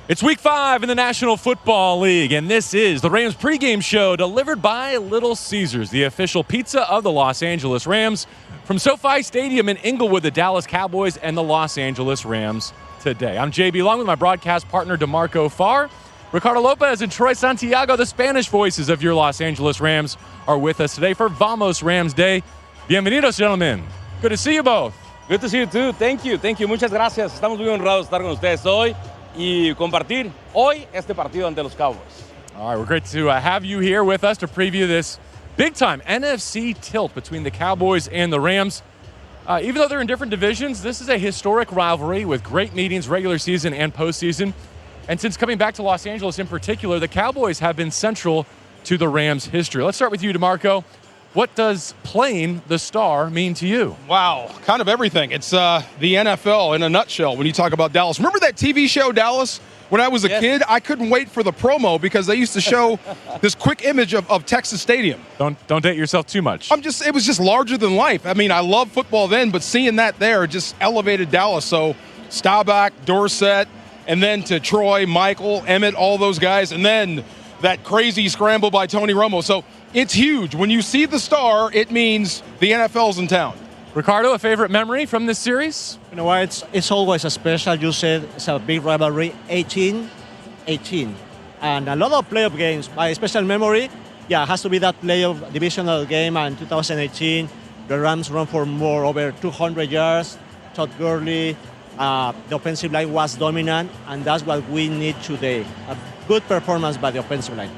It's week 5 in the National Football League, and this is the Rams pregame show delivered by Little Caesars, the official pizza of the Los Angeles Rams. From SoFi Stadium in Inglewood, the Dallas Cowboys and the Los Angeles Rams today. I'm JB, along with my broadcast partner, D'Marco Farr. Ricardo López and Troy Santiago, the Spanish voices of your Los Angeles Rams, are with us today for Vamos Rams Day. Bienvenidos, gentlemen. Good to see you both. Good to see you too. Thank you. Muchas gracias. Estamos muy honrados de estar con ustedes hoy y compartir hoy este partido ante los Cowboys. All right, we're great to have you here with us to preview this big-time NFC tilt between the Cowboys and the Rams. Even though they're in different divisions, this is a historic rivalry with great meetings, regular season and postseason. And since coming back to Los Angeles in particular, the Cowboys have been central to the Rams' history. Let's start with you, D'Marco. What does playing the star mean to you? Wow, kind of everything. It's the NFL in a nutshell when you talk about Dallas. Remember that TV show, Dallas? When I was a kid, I couldn't wait for the promo because they used to show this quick image of Texas Stadium. Don't date yourself too much. It was just larger than life. I mean, I loved football then, but seeing that there just elevated Dallas. So Staubach, Dorsett, and then to Troy, Michael, Emmett, all those guys, and then that crazy scramble by Tony Romo. So it's huge. When you see the star, it means the NFL's in town. Ricardo, a favorite memory from this series? You know what? It's always a special. You said it's a big rivalry, 18-18. And a lot of playoff games. My special memory, has to be that playoff divisional game in 2018. The Rams run for over 200 yards. Todd Gurley, the offensive line was dominant, and that's what we need today. A good performance by the offensive line.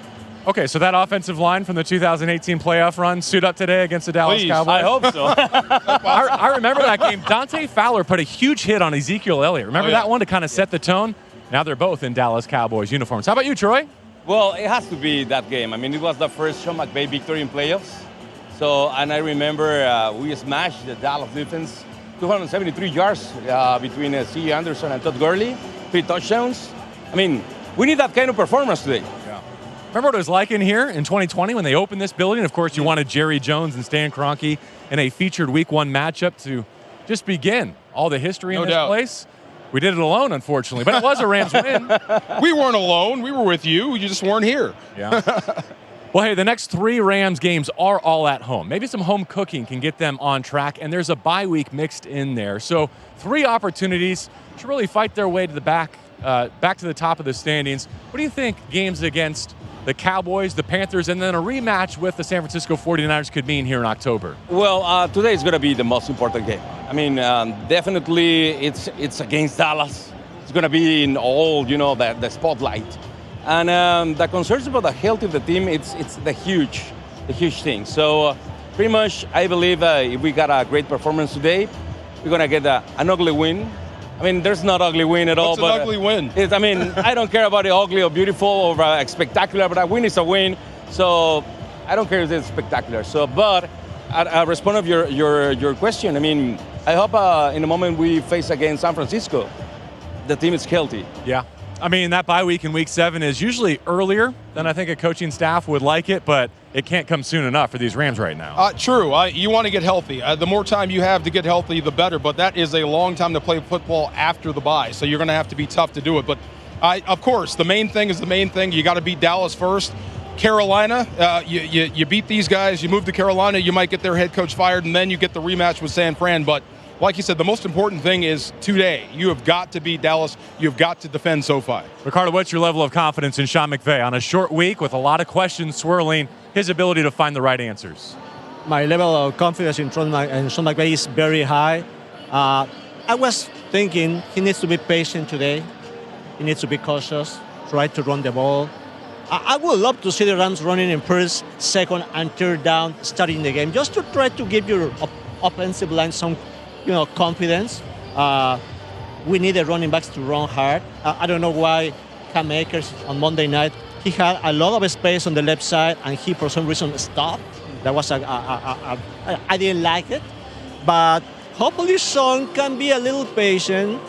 Okay, so that offensive line from the 2018 playoff run suit up today against the Dallas Cowboys? I hope so. I remember that game. Dante Fowler put a huge hit on Ezekiel Elliott. Remember that one to kind of set the tone? Now they're both in Dallas Cowboys uniforms. How about you, Troy? Well, it has to be that game. I mean, it was the first Sean McVay victory in playoffs. So, and I remember we smashed the Dallas defense, 273 yards between C. Anderson and Todd Gurley, 3 touchdowns. I mean, we need that kind of performance today. Remember what it was like in here in 2020 when they opened this building? Of course, you wanted Jerry Jones and Stan Kroenke in a featured Week 1 matchup to just begin all the history in this place. We did it alone, unfortunately, but it was a Rams win. We weren't alone. We were with you. You just weren't here. Yeah. Well, hey, the next 3 Rams games are all at home. Maybe some home cooking can get them on track, and there's a bye week mixed in there. So 3 opportunities to really fight their way to the back to the top of the standings. What do you think games against the Cowboys, the Panthers, and then a rematch with the San Francisco 49ers could mean here in October? Well, today is going to be the most important game. I mean, definitely it's against Dallas. It's going to be in all, the spotlight. And the concerns about the health of the team, it's the huge thing. So pretty much, I believe if we got a great performance today, we're going to get an ugly win. I mean, there's not ugly win at all. What's an ugly win? I don't care about the ugly or beautiful or spectacular, but a win is a win. So I don't care if it's spectacular. So, but I respond of your question. I mean, I hope in the moment we face against San Francisco, the team is healthy. Yeah. I mean, that bye week in Week 7 is usually earlier than I think a coaching staff would like it, but it can't come soon enough for these Rams right now. True. You want to get healthy. The more time you have to get healthy, the better. But that is a long time to play football after the bye, so you're going to have to be tough to do it. But, of course, the main thing is the main thing. You got to beat Dallas first. Carolina, you beat these guys. You move to Carolina, you might get their head coach fired, and then you get the rematch with San Fran. But like you said, the most important thing is today. You have got to beat Dallas. You've got to defend SoFi. Ricardo, what's your level of confidence in Sean McVay on a short week with a lot of questions swirling his ability to find the right answers? My level of confidence in Sean McVay is very high. I was thinking he needs to be patient today. He needs to be cautious, try to run the ball. I would love to see the Rams running in first, second, and third down, starting the game, just to try to give your offensive line some confidence. We need the running backs to run hard. I don't know why Cam Akers on Monday night, he had a lot of space on the left side, and he, for some reason, stopped. That was I didn't like it. But hopefully Sean can be a little patient.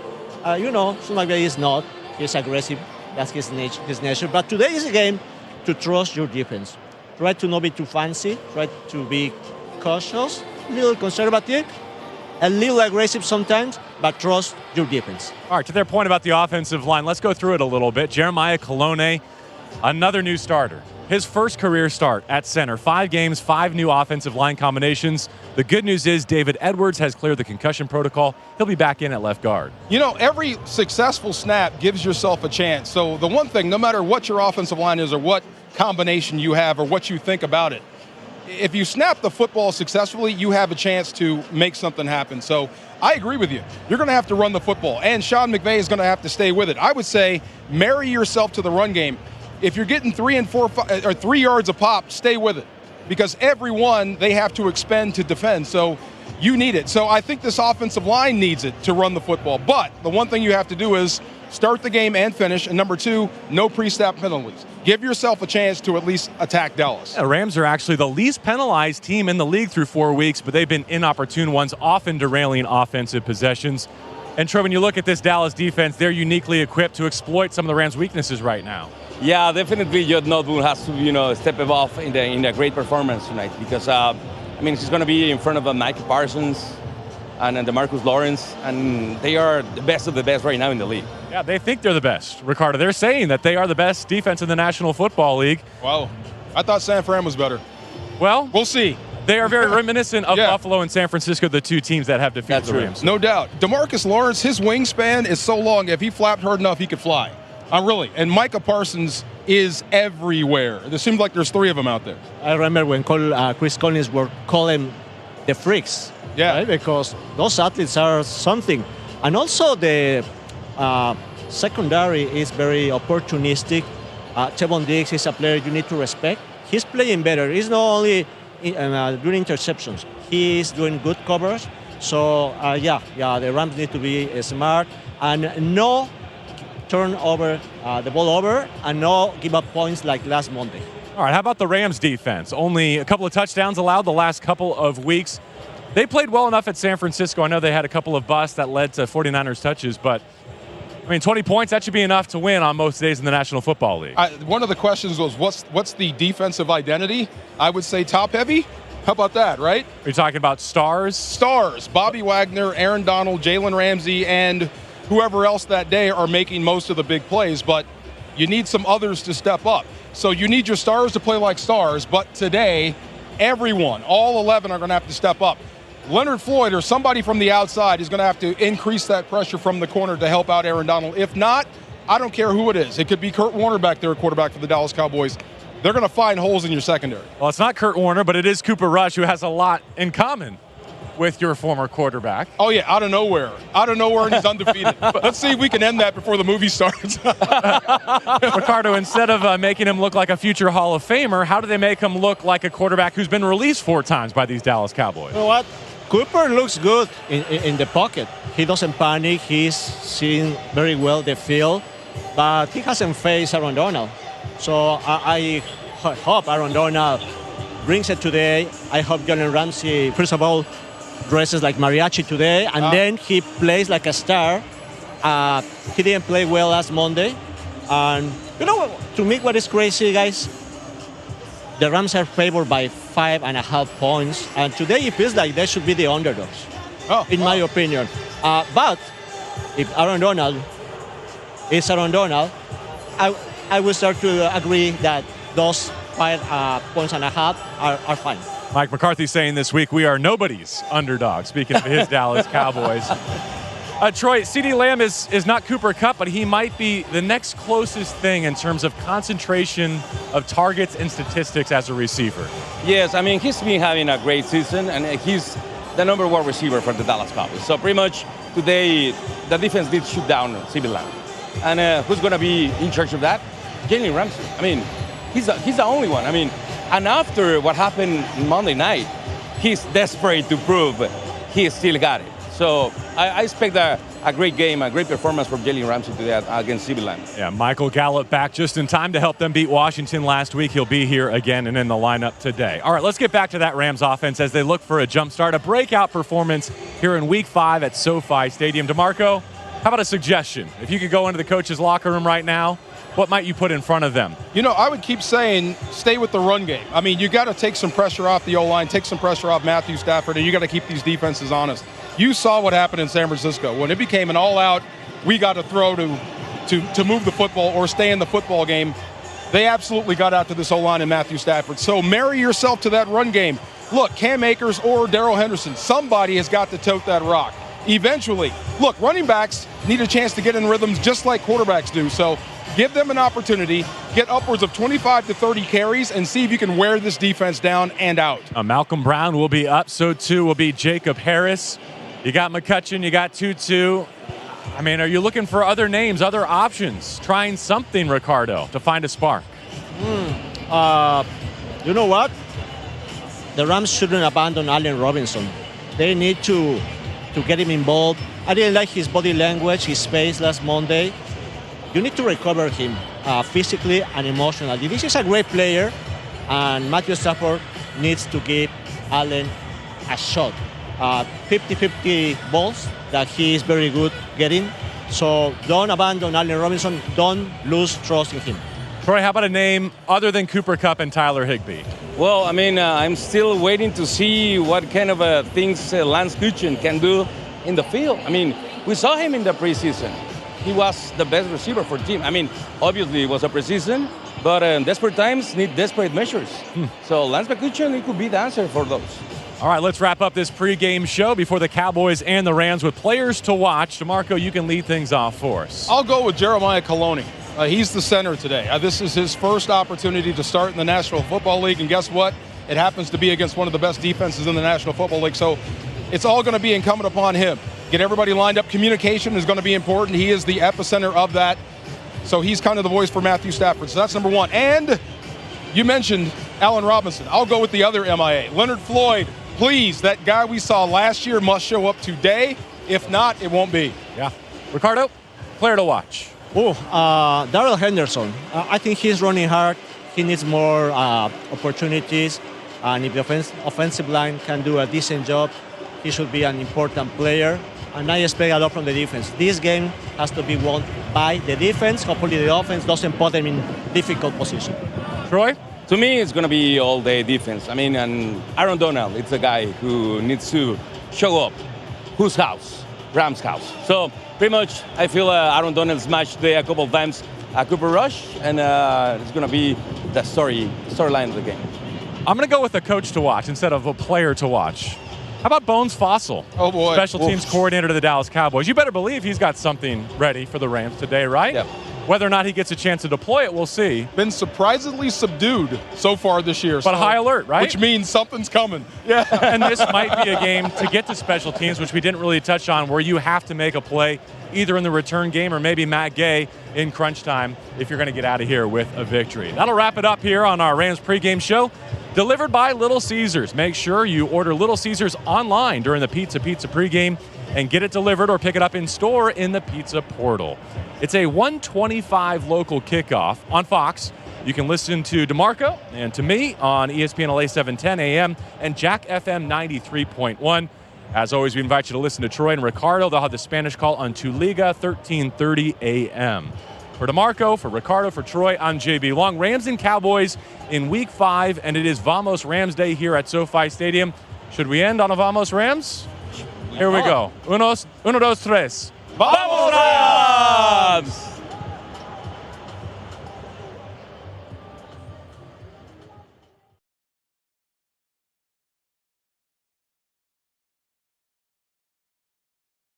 Sean McVay is not. He's aggressive. That's his nature. But today is a game to trust your defense. Try to not be too fancy. Try to be cautious, a little conservative, a little aggressive sometimes, but trust your defense. All right, to their point about the offensive line, let's go through it a little bit. Jeremiah Colonna, another new starter. His first career start at center. 5 games, 5 new offensive line combinations. The good news is David Edwards has cleared the concussion protocol. He'll be back in at left guard. You know, every successful snap gives yourself a chance. So the one thing, no matter what your offensive line is or what combination you have or what you think about it, if you snap the football successfully, you have a chance to make something happen. So I agree with you. You're going to have to run the football, and Sean McVay is going to have to stay with it. I would say marry yourself to the run game. If you're getting 3 and 4 or 3 yards a pop, stay with it, because every one they have to expend to defend. So you need it. So I think this offensive line needs it to run the football. But the one thing you have to do is start the game and finish. And number 2, no pre-snap penalties. Give yourself a chance to at least attack Dallas. The Rams are actually the least penalized team in the league through 4 weeks, but they've been inopportune ones, often derailing offensive possessions. And Troy, when you look at this Dallas defense, they're uniquely equipped to exploit some of the Rams' weaknesses right now. Yeah, definitely. Judd Noteboom has to, step above in a great performance tonight, because he's going to be in front of Micah Parsons and DeMarcus Lawrence, and they are the best of the best right now in the league. Yeah, they think they're the best, Ricardo. They're saying that they are the best defense in the National Football League. Wow, I thought San Fran was better. Well, we'll see. They are very reminiscent of Buffalo and San Francisco, the 2 teams that have defeated the Rams. No doubt. DeMarcus Lawrence, his wingspan is so long. If he flapped hard enough, he could fly. Really. And Micah Parsons is everywhere. It seems like there's 3 of them out there. I remember when Chris Collins were calling the freaks. Yeah. Right? Because those athletes are something. And also the secondary is very opportunistic. Tevon Diggs is a player you need to respect. He's playing better. He's not only doing interceptions. He's doing good covers. So, the Rams need to be smart and no turn over the ball over and no give up points like last Monday. All right, how about the Rams defense? Only a couple of touchdowns allowed the last couple of weeks. They played well enough at San Francisco. I know they had a couple of busts that led to 49ers touches, but 20 points, that should be enough to win on most days in the National Football League. One of the questions was, what's the defensive identity? I would say top-heavy. How about that, right? Are you talking about stars? Stars. Bobby Wagner, Aaron Donald, Jalen Ramsey, and whoever else that day are making most of the big plays, but you need some others to step up. So you need your stars to play like stars, but today, everyone, all 11 are going to have to step up. Leonard Floyd or somebody from the outside is going to have to increase that pressure from the corner to help out Aaron Donald. If not, I don't care who it is. It could be Kurt Warner back there, quarterback for the Dallas Cowboys. They're going to find holes in your secondary. Well, it's not Kurt Warner, but it is Cooper Rush, who has a lot in common with your former quarterback. Oh, yeah, out of nowhere, and he's undefeated. But let's see if we can end that before the movie starts. Ricardo, instead of making him look like a future Hall of Famer, how do they make him look like a quarterback who's been released 4 times by these Dallas Cowboys? You know what? Cooper looks good in the pocket. He doesn't panic. He's seeing very well the field, but he hasn't faced Aaron Donald. So I hope Aaron Donald brings it today. I hope Jalen Ramsey, first of all, dresses like mariachi today, and then he plays like a star. He didn't play well last Monday. And, to me, what is crazy, guys, the Rams are favored by 5.5 points, and today it feels like they should be the underdogs, in my opinion. But if Aaron Donald is Aaron Donald, I will start to agree that those 5.5 points are fine. Mike McCarthy saying this week, we are nobody's underdog, speaking of his Dallas Cowboys. Troy, CeeDee Lamb is not Cooper Kupp, but he might be the next closest thing in terms of concentration of targets and statistics as a receiver. Yes, he's been having a great season, and he's the number 1 receiver for the Dallas Cowboys. So pretty much today, the defense did shoot down CeeDee Lamb. And who's going to be in charge of that? Jalen Ramsey. He's the only one. And after what happened Monday night, he's desperate to prove he still got it. So I expect a great game, a great performance from Jalen Ramsey today against CeeDee Lamb. Yeah, Michael Gallup back just in time to help them beat Washington last week. He'll be here again and in the lineup today. All right, let's get back to that Rams offense as they look for a jump start, a breakout performance here in Week 5 at SoFi Stadium. D'Marco, how about a suggestion? If you could go into the coach's locker room right now, what might you put in front of them? I would keep saying stay with the run game. You got to take some pressure off the O-line, take some pressure off Matthew Stafford, and you got to keep these defenses honest. You saw what happened in San Francisco. When it became an all-out, we got to throw to move the football or stay in the football game, they absolutely got out to this O-line and Matthew Stafford. So marry yourself to that run game. Look, Cam Akers or Darrell Henderson, somebody has got to tote that rock. Eventually, look, running backs need a chance to get in rhythms just like quarterbacks do. So give them an opportunity, get upwards of 25 to 30 carries, and see if you can wear this defense down and out. Malcolm Brown will be up. So, too, will be Jacob Harris. You got McCutcheon. You got Tutu. I mean, are you looking for other names, other options? Trying something, Ricardo, to find a spark? You know what? The Rams shouldn't abandon Allen Robinson. They need to get him involved. I didn't like his body language, his face last Monday. You need to recover him physically and emotionally. This is a great player, and Matthew Stafford needs to give Allen a shot. 50-50 balls that he is very good getting. So don't abandon Allen Robinson. Don't lose trust in him. Troy, how about a name other than Cooper Kupp and Tyler Higbee? Well, I mean, I'm still waiting to see what kind of things Lance Gutchen can do in the field. I mean, we saw him in the preseason. He was the best receiver for the team. I mean, obviously it was a preseason, but desperate times need desperate measures. So Lance Gutchen, he could be the answer for those. All right, let's wrap up this pregame show before the Cowboys and the Rams with players to watch. D'Marco, you can lead things off for us. I'll go with Jeremiah Coloni. He's the center today. This is his first opportunity to start in the National Football League, and guess what? It happens to be against one of the best defenses in the National Football League, so it's all going to be incumbent upon him. Get everybody lined up. Communication is going to be important. He is the epicenter of that, so he's kind of the voice for Matthew Stafford. So that's number one. And you mentioned Allen Robinson. I'll go with the other MIA, Leonard Floyd. Please, that guy we saw last year must show up today. If not, it won't be. Yeah. Ricardo, player to watch. Darrell Henderson. I think he's running hard. He needs more opportunities. And if the offensive line can do a decent job, he should be an important player. And I expect a lot from the defense. This game has to be won by the defense. Hopefully the offense doesn't put them in difficult position. Troy? To me, it's going to be all-day defense. I mean, and Aaron Donald, it's a guy who needs to show up. Whose house? Rams' house. So pretty much, I feel Aaron Donald smashed a couple of times Cooper Rush, and it's going to be the storyline of the game. I'm going to go with a coach to watch instead of a player to watch. How about Bones Fossil? Oh, boy. Special teams coordinator to the Dallas Cowboys. You better believe he's got something ready for the Rams today, right? Yeah. Whether or not he gets a chance to deploy it, we'll see. Been surprisingly subdued so far this year. But high alert, right? Which means something's coming. Yeah. And this might be a game to get to special teams, which we didn't really touch on, where you have to make a play either in the return game or maybe Matt Gay in crunch time if you're going to get out of here with a victory. That'll wrap it up here on our Rams pregame show, delivered by Little Caesars. Make sure you order Little Caesars online during the Pizza pregame and get it delivered or pick it up in store in the Pizza Portal. It's a 1:25 local kickoff on Fox. You can listen to D'Marco and to me on ESPN LA 710 AM and Jack FM 93.1. As always, we invite you to listen to Troy and Ricardo. They'll have the Spanish call on Tuliga 13:30 a.m. For D'Marco, for Ricardo, for Troy, I'm JB Long. Rams and Cowboys in Week 5, and it is Vamos Rams Day here at SoFi Stadium. Should we end on a Vamos Rams? Here we go. Uno, dos, tres. Vamos Rams!